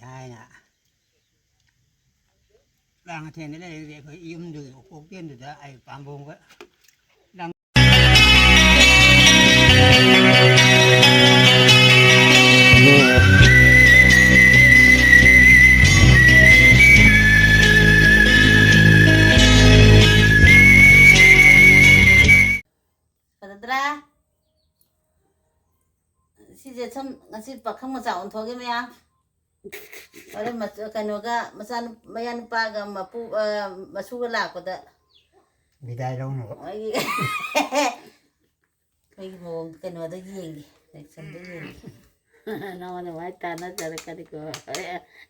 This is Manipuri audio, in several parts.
ชายน่ะร่างเทนได้เรียกเขาอิ่มดูโคกเตี้ยนดูแต่ไอ้ปามบงก็ดังKadadra, si je cham ngasi pakhang ma chaun thoge me ya. Ore ma kano ga masan mayan pa ga mapu masu ga la ko da. ไม่ได้แล้วเนาะ Mai mo kano da yeng. Nek san da yeng. No ne mai tana jare kadi ko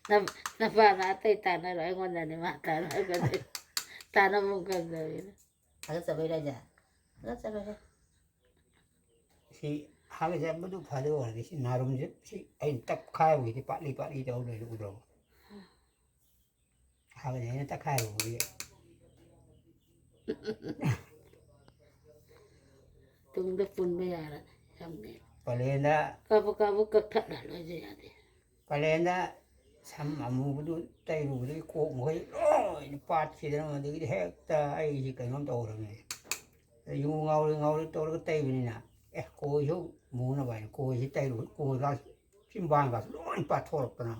na na para tai tana ro ngon ne ma tana ko tana mo ko do Aga sabai ra ja. Aga sabai ra. สิหาก็จะไม่ดูพาดูอะไรสินารมจะสิไอ้ตับข้าววิธีปะลีเจ้าเลยลูกเราหาก็จะตับข้าววิธี tung de pun be ya la sam ne ปะเลนละ ka bu ka tha da lo je ya de ปะเลนละซ้ำอามูดูใจรู้ด้วยโคกมวยโอ้ยปาดสิแล้วมันดูที่แท้แต่ไอ้สิไก่น้ำโตแล้วไงอยู่เงาโตแล้วก็เตยไปนี่นะเอ๊ะโคยชูหมูนะไปโคยที่ใจรู้โคยก็ชิมบานก็ร้อนปาดทอดกันนะ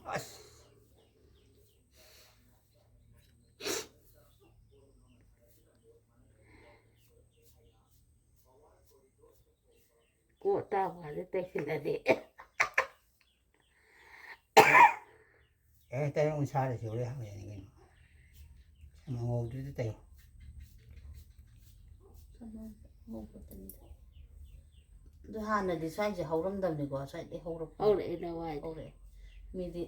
ko ta wa de te sin de เอ๊ะแต่องศาเฉยเลยอะไรอย่างเงี้ยทำไมงูดูเตย Du han di sai je hauram dam ni go sai de hauram. au le na wa Ore. Mi di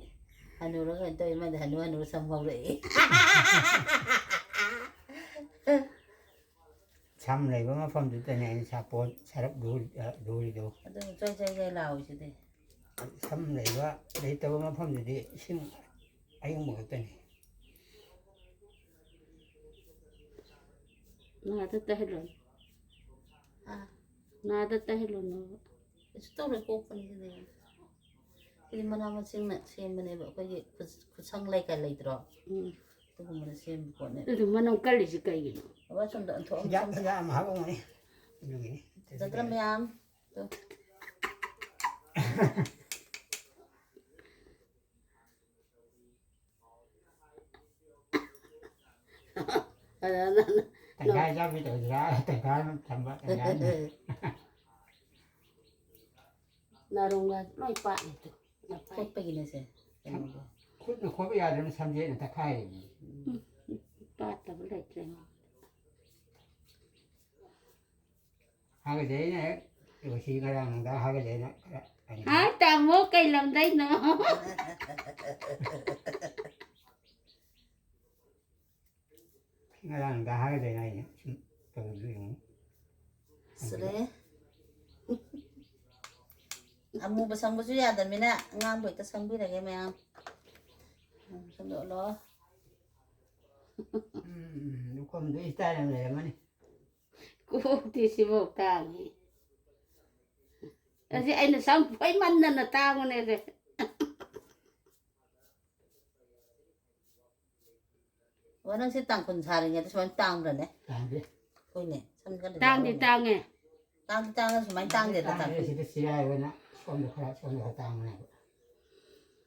hanu ra kan toy ma de hanu sam hau re. ช้ำเลยว่าฟังดูแต่เนี่ยชาปนชารับดู Ado chai lao chi de. ช้ำเลยว่าเลยแต่ว่าฟังดูดิซึ่งไอ้ยังหมดแต่เนี่ย na ta ta lo Ah. na ta ta lo no Itu tuh udah kopen gitu ya. Jadi mana macam nak sih mana buat kau je kusang lagi kali terus. Tu pun mana sih buat ni. du ma no ka li ji kai no Apa contoh untuk ยะมาหาผมนี่อยู่นี่ Jatra miam. Tu. na แต่งกายจะไม่แต่งกายแต่งกายมันทำว่าแต่งกาย na ro ga noi pa ni tu na pa Kau pergi ni sih. คุณไปยาเดินทำเยอะนะตะไคร้ pa ta ba le chen หากระเจเนี่ยอยู่ชีกระดังได้หากระเจนะ ha ta mo kai lam dai no กระดังได้หากระเจนะเนี่ยตัวเรื่อง Sudah. Amu pasang baju ya, tapi nak ngam buat pasang baju lagi miam. Sampai lo. ลูกคนดูอิสระอะไรมันนี่ ku ti si mo ta ni asi ai na sam pai man na ta mo ne de Orang sih tang pun cari nya, cuma tang dah ni. ต่างดิ Kau ni, sama kan. tang di tang e Tang kan cuma tang dia ต่าง tang. ดิสิเสียไว้นะชมดูครับชมดูต่างนะ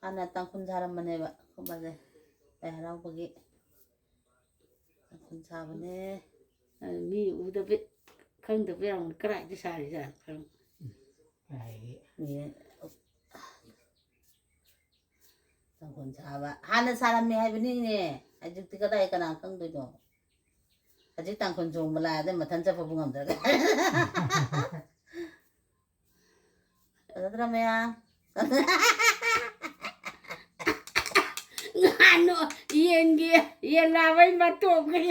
Anak tang pun cara mana ba? Kau balik. Harap pergi. Tang pun cara mana? mi u da be khang da be ang kra ji sa ri ja khang ไอ้ Ni. Tang pun cara ba? Anak salam ni hai bening ni. Ajuk tiga dah ikan angkang tu jo. Ajuk tang pun jom belah ada matan siapa bunga dah. Ada drama ya? ano yen ge yen la vai ma to ge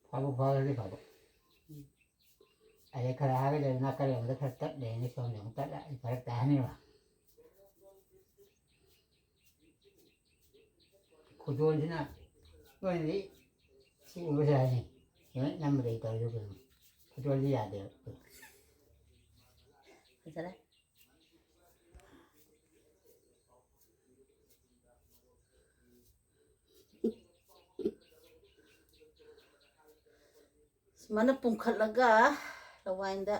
พอเลยพอไอ้คาราก็เลยนักการเมืองจะตัดเดนในส่วนของตัดไอ้คาราตานี่ว่ะคุณโดนใช่ไหมวันนี้ ส 이거 보세요. 남부대 있다 이거. 그돌려야 돼요. เข้าใจได้มันปุ่งขัดละกะระวังเด้อ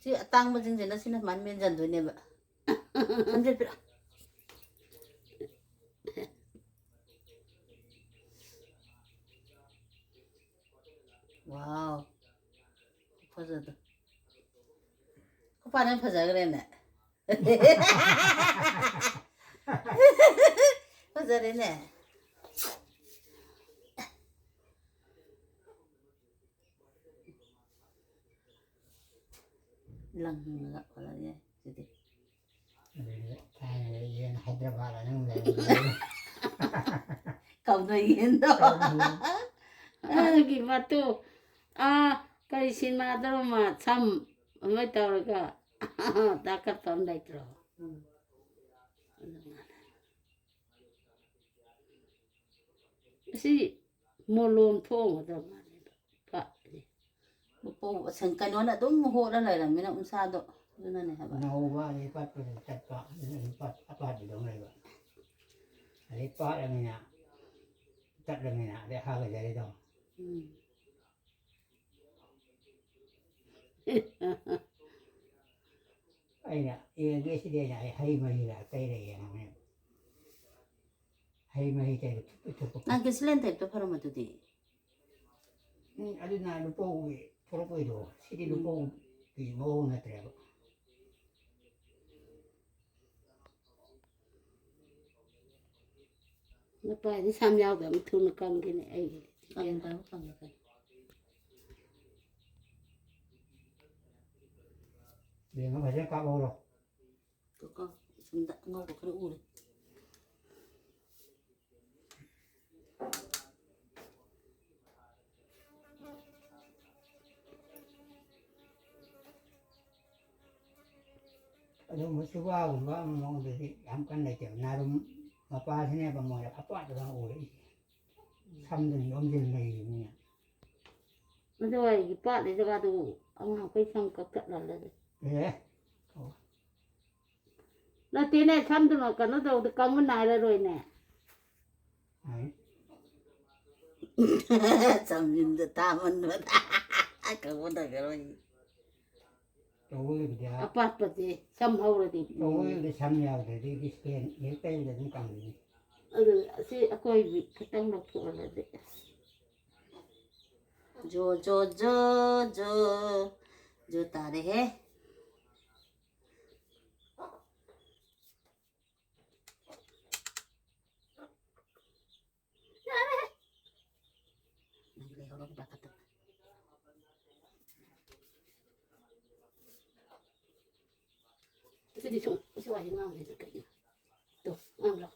ที่ตั้งมาจริงๆนะสินะมันไม่จันตัวเนี่ยแบบมันจะเป็นว้าวพอจะตัวเขาพานั้นพอจะกันเลยเนี่ยพอจะเลยเนี่ยลังละอะไรเนี่ยสิ Thằng Hyderabad là nó về. Cậu nói yên đó. 여기 봐도 아 빨리 신마들만 참 어머니 떠오르가 나가 밤다 있더라. 시 몰론 통어도 말이야. 봐. Bộ sừng cái nó là đúng hộ đó là mấy nó xa độ cho nên này hả bạn Nó qua đi bắt rồi chặt bọ, bắt thì đúng rồi bạn. Đấy bắt là mình ạ, chặt là mình ạ, để hai cái đấy đâu. Đây nè, cái đây này hay mày là cây này nè, hay mày cây chụp. 난 그 슬렌더 또 팔아면 되지 아주 나 루포 프로포이도 시리 루포 이 모으는 데라고. nó phải đi tham gia với thu nó cầm cái này ấy cầm cái cầm cái Vì nó phải rất cao bao rồi. có chúng ta ngâu của cái u này Aduh, mesti gua mau beli amkan deh cewek narum apa sini apa mau apa tuh orang uli. Sambil omjil nih ini. nó rồi cái bạn thì ra đủ ông học cái xong có cận là Eh, nó tí này thăm tụi nó cả nó đầu từ công cái này là rồi nè đấy. xong nhìn được ta mình nữa cầm cái này rồi Tôi bây giờ bắt bật gì xăm hầu rồi thì tôi đi xăm nhau thì đi scan những tên là cũng cần gì. thì coi vị cái tăng độc của là đấy जो तारे है cái gì chung cái gì vậy ngon thì cái gì tốt ngon rồi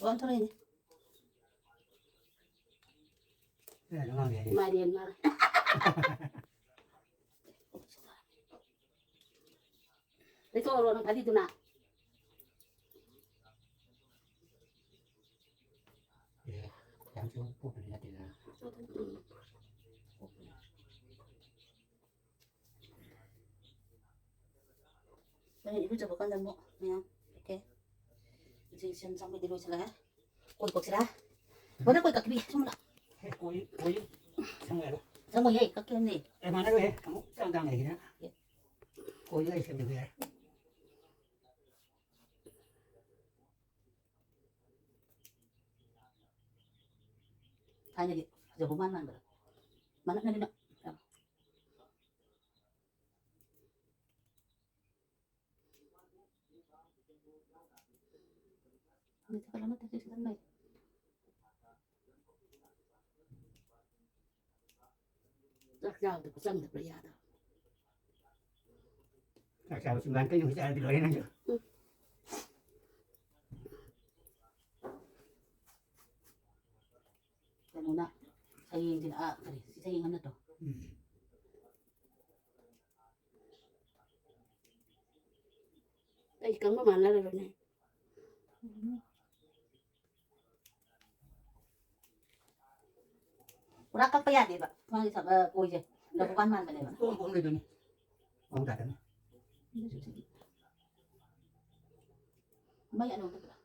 con thôi này Cái này nó ngon vậy. mai điền mà đấy thôi rồi nó phải đi từ nào Giảm xuống phụ mình là tiền nào. Đây bây giờ con dần bộ nghe không ok gì xem xong đi đôi xe lá quần cột xe lá vẫn đang quay cả cái gì xong rồi Cuối xong rồi. xong rồi vậy các kia gì Em mà nó về, kamu đang này đó. Cuối đây xem được về. thay như giờ bố man rồi man nó đi nữa người ta nói cái gì này rắc rào được răng được rồi đó Tại sao chúng bán cái gì ra thì nói nó chứ. cái nó nè xây thì à cái xây ngon đó đây cắn vào màn là rồi này Kurakal pa yan, di ba? Mga isa, kuya. Labukan man ba, di ba? Ito ang dito ni. Ang data ni. May ano, diba?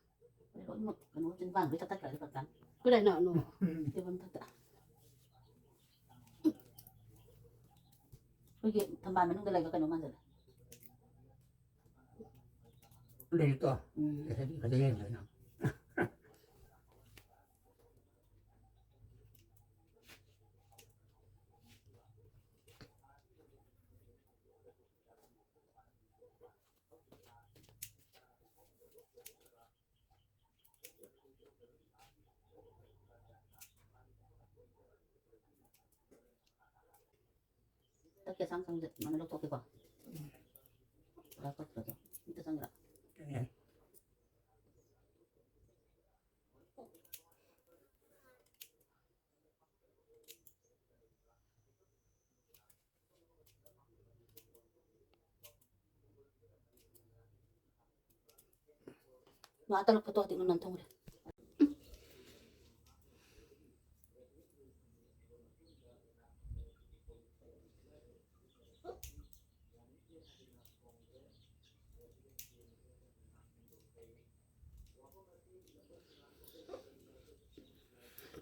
Pero ano, tinbang, bisa tagal, di ba? Kuda na ano. Di ba, tata. Kuya, tambahan nung dalaga ka naman, dala. Dito. Kasi yan na. Tapi sang mana lo toke ba? Dapat ba to? Ito sang ra. Yan. Matalok pa to ating nantong ra.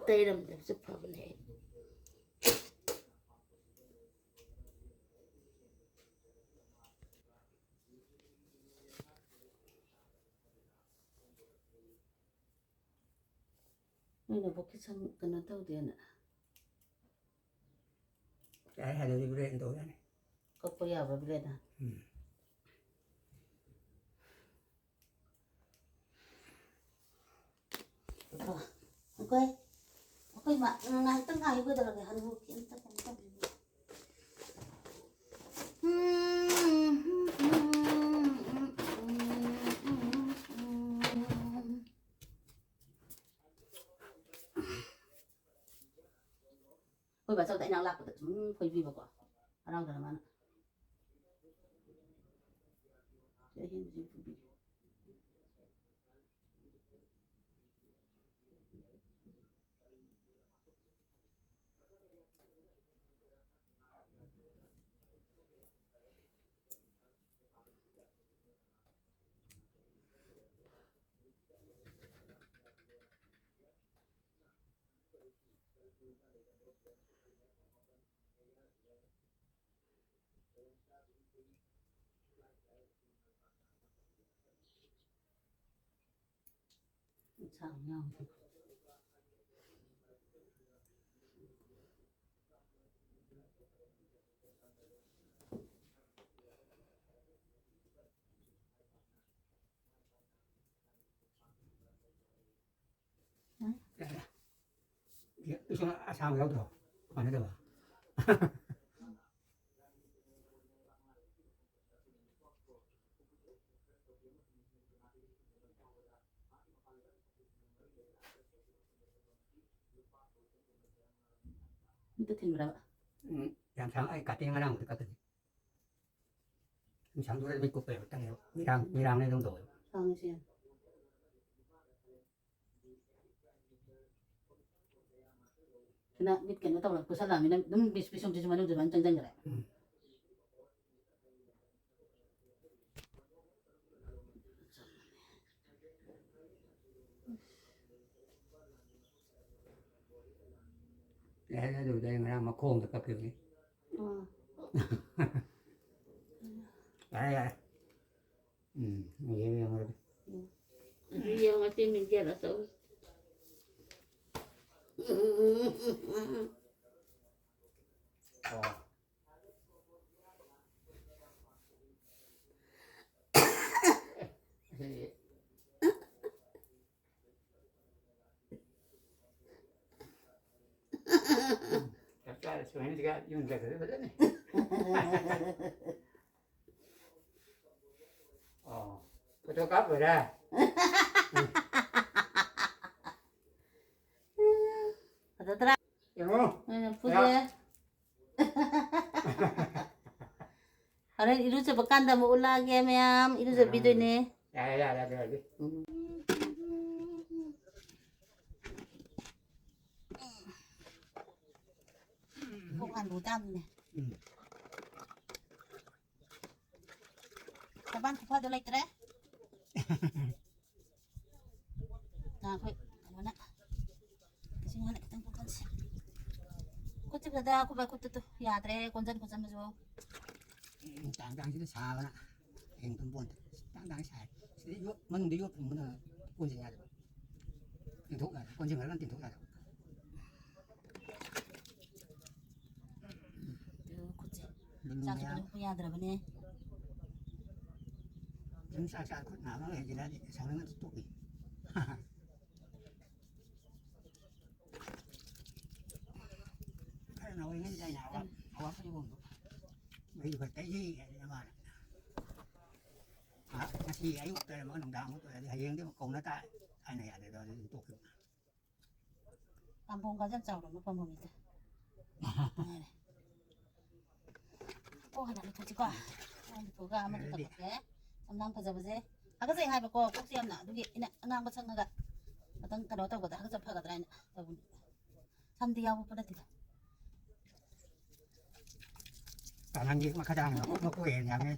Tay ram dem sa problem. Ay na bukit sang kana daw diyan. Kaya ada libre ito yan. Kapoya ba bile na. Okay. Okay, nangantang ayo ko talaga hanukin ta kan. Ôi bà sao tại nào lạc của chúng phải vì vào quả ở đâu rồi mà nó sao nhau Itu asal gak tuh. Mana tuh? itu tin berapa Yang sang ai cắt yang ngang thì cắt được. Sang tôi bị cục bể tăng nhiều. Mirang này đông đổi. sang sih kena bit kan tahu lah pusat lah minum bis bisum di mana udah mancang jangan Để rồi đây mà đang mà khôn được các kiểu này. Đấy đấy. Nghe rồi. Iya ngerti minjar atau Chắc sebenarnya juga yung jaga betul nih. Oh, betul kap dah. ada terang Yang mau? putih Hari itu sebekan dah mau ulang ya mem itu sebitu ni Ya lagi. ăn đủ tam này Ừ. các bạn phải được lấy đấy nào thôi nó nè xin hãy tăng con xem có tiếp theo có phải có tiếp tục nhà đấy con dân mà rồi Tang tang chỉ xa vậy nè hiện tụi buồn tang xa sẽ đi mình đi vô mình là buồn gì nhà được tiền thuốc là con chừng là tiền thuốc là Sao cho nó nhà được bên này chúng xa xa con nào nó là gì đó sao nó tốt gì cái nào cái này nào á quá cái buồn bây giờ phải cái gì mà nó chỉ ấy một cái mà nó đào một cái hay hơn còn nó tại ai này để rồi tốt làm phong cá dân giàu nó phong mình ô hà này thôi quá thôi gà mà tôi tập cái năm phải giờ bây cái gì hai bà cô cũng xem nào đúng nè năm có sang cái tăng cái đó tao có thể hấp dẫn cái này nè thăm đi đâu có được cả năng gì mà khai đang nó có vẻ nhà nghe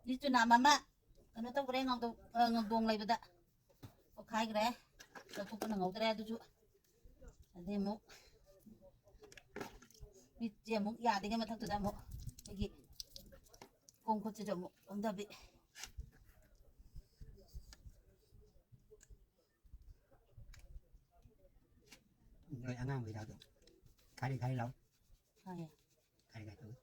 đi chỗ nào mà cái nó tao cái ngon tao ngon buông lại bữa có khai cái đấy tao cũng có ngầu cái đấy chú đi mua bị gì mua ya đi cái mà thằng tụi tao mua cái gì cùng có chơi mua ông đã bị người ăn ngon người nào được khai đi khai lâu khai khai tối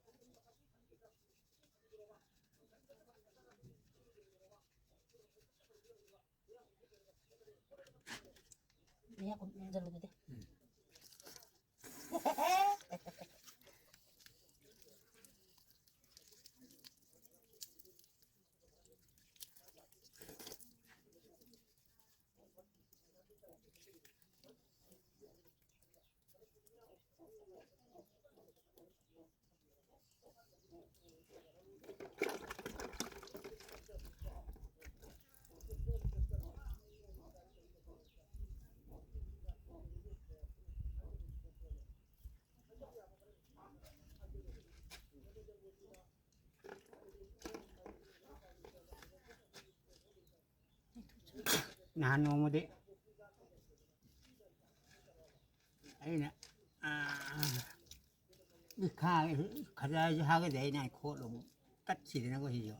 Ini aku jalan gitu. nano mo di ấy nè cái khai khai ra hai cái đấy này khô lắm cắt chỉ nó có gì rồi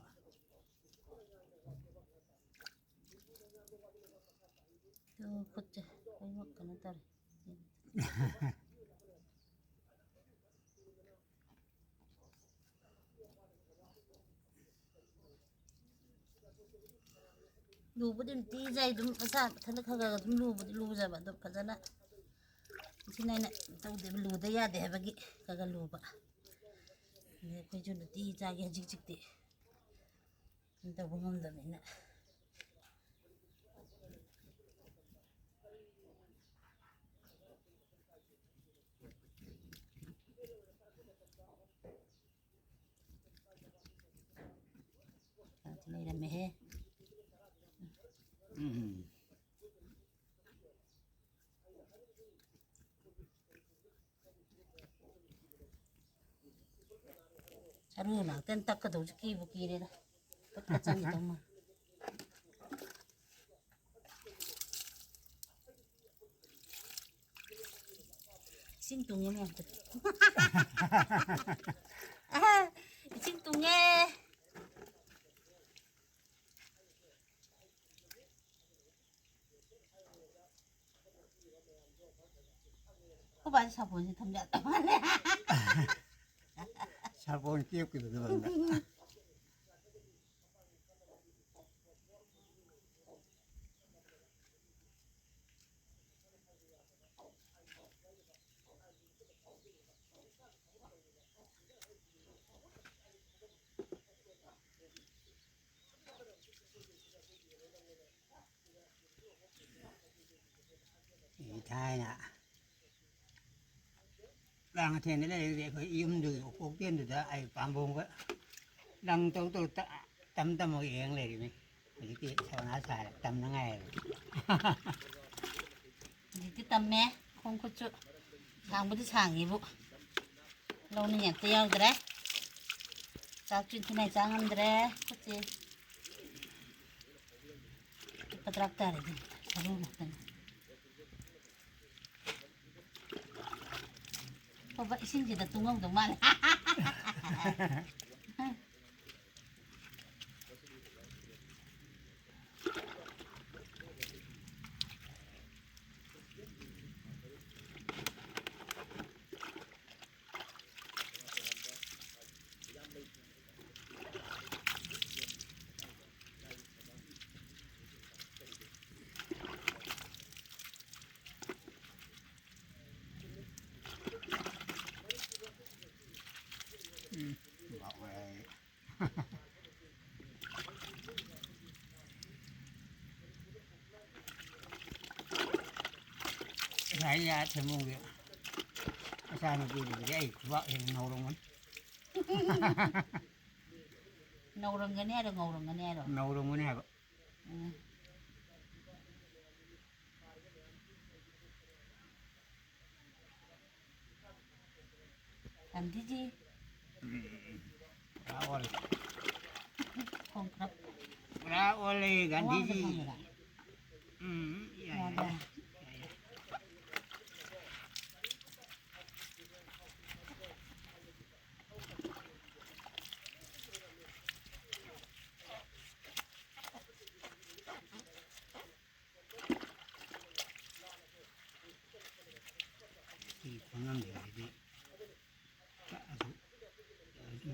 Tuh kocak, kayak makan ntar. Lu budi ti jai dum masa thana khaga dum lu budi lu ja ba dum fajana sinai na tau de lu da ya de bagi kaga lu ba ne ko ju ti ja ge jik jik ti nda bungam da me na này là mẹ Aduh, nak tentak ke tu ciki buki dia dah. Kacang itu mah. Sing tungnya mah. Sing tungnya. Có bao giờ buồn thì thầm nhận sao bốn tiếp cái được thì thai nè đang thế này để phải im được cuộc tiên được đó ai bám vùng cái đang tôi tâm tâm một yên này đi mình cái sau nó xài tâm nó ngay นี่ที่ตำแม่คงก็จะทางบ่ได้ช่างอีบุเราเนี่ยอยากเตียวแต่ จากจุดที่ไหนจางอันเดรก็จะปัตรักตาเลยดิสรุปนะเพราะว่าสิ่งที่ตุ้งงตรงมัน บอกเลยไหนยาเทมุงเดียวอาจารย์มาดูดิไอ้ว่าเห็นเงาลงมัน เงาลงกันแน่หรือเงาลงกันแน่หรอ เงาลงมันแน่ก็ อันที่จี ราโอเล คงครับ ราโอเลกันดีจี ว่า ใหญ่ ได้ ที่คนนั้นเดี๋ยวดิ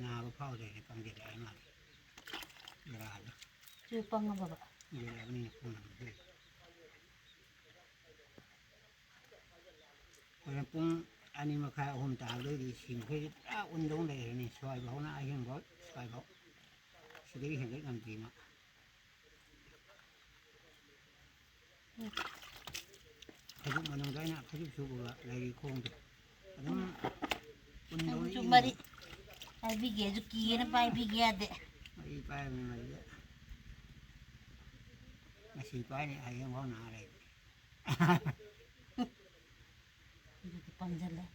นาก็เผาเลยปังเด็ดอะไรมาเวลา ชื่อปังนะบ่บ่ เวลานี่คนนั้นด้วยคนปุ้งอันนี้มาขายหุ่นตาเลยดีสิ่งที่อุ่นตรงเลยนี่ซอยเขาหน้าเห็นเขาซอยเขาสิ่งที่เห็นได้กันดีนะเขาจุมันต้องได้นะเขาจุสูบละเลยโค้งตัวต้องอุ่นตรงนี้ จุมาดิไอ้พี่เกจุกี้นะไปพี่เกเด ไม่ไปไม่มาเลยมาสีไปนี่ไอ้ยังเขาหนาเลย อยู่ที่ปังจันเลย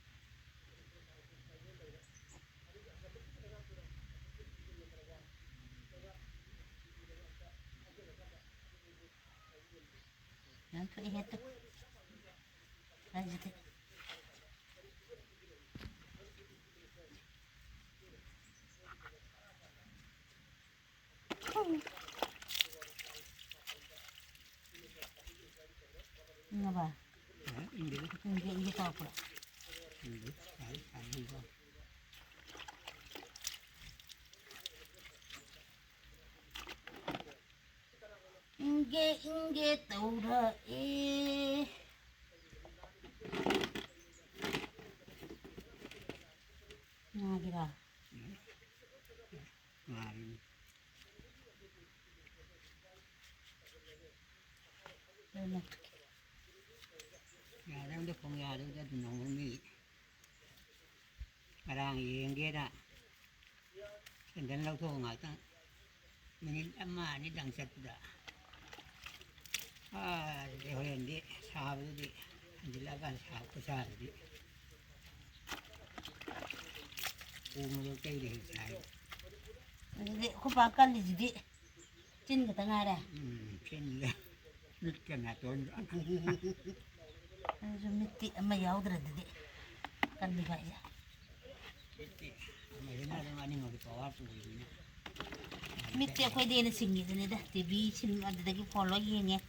นั่นคือเหตุอะไรจะ Nga ba? Hindi. Hindi ka po. Hindi. Ay ko. Inge taura eh. Nga gira. Ngari. Ano? Ngari ang kung ngari da nong ni. Parang inge da. Sandan lang to nga ta. Minil amma ni dang sat da. Di ho hindi sabi di. Hindi laban sa ko sa di. Umulo kay di sai. Hindi ko pa kan di di. Chin ka tanga ra. Chin la. Nit ka na ton. Ano miti ama yaudra di. Kan di ba ya. May na lang ani mo pa po ni. Miti ako di na singi ni da. TV sin ada dagi follow yenge.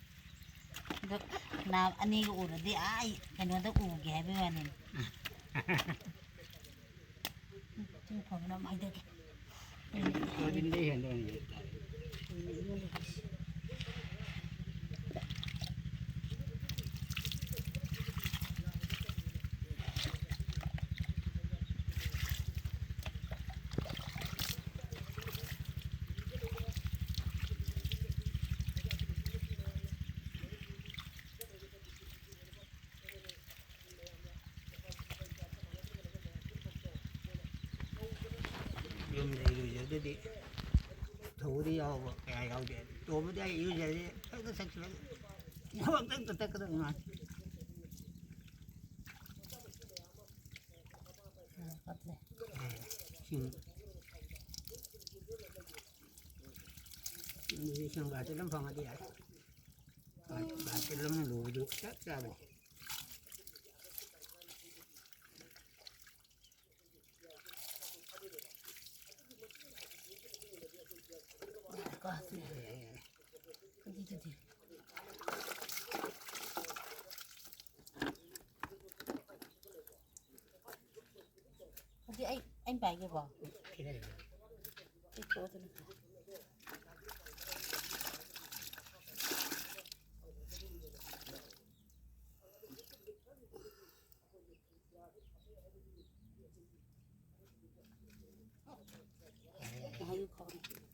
Do na ani ko ura di ay kanu da uge habi wanin. Tin ko na mai dagi. So din di hendo ni. ꯂꯩ ꯏꯔꯨꯖꯗꯗꯤ ꯊꯧꯕꯗꯤ ꯌꯥꯎꯕ ꯀꯌꯥ ꯌꯥꯎꯗꯦ ꯇꯣꯝꯕꯗꯤ ꯑꯩ ꯏꯔꯨꯖꯔꯗꯤ ꯍꯦꯛꯇ ꯆꯠꯈꯤꯕ ꯊꯕꯛꯇ ꯇꯠꯀꯗꯕ ꯉꯥꯛꯇ ꯀꯠꯂꯦ ꯏꯁꯤꯡ ꯕꯥꯇꯤꯟ ꯑꯃ ꯐꯪꯉꯗꯤ ꯌꯥꯏ ꯕꯥꯇꯤꯟ ꯑꯃ ꯂꯨꯕꯗꯨ ꯆꯞ ꯆꯥꯕꯅꯤ ꯑꯗꯨꯗꯤ anh bài cái bỏ cái chỗ thế này hay không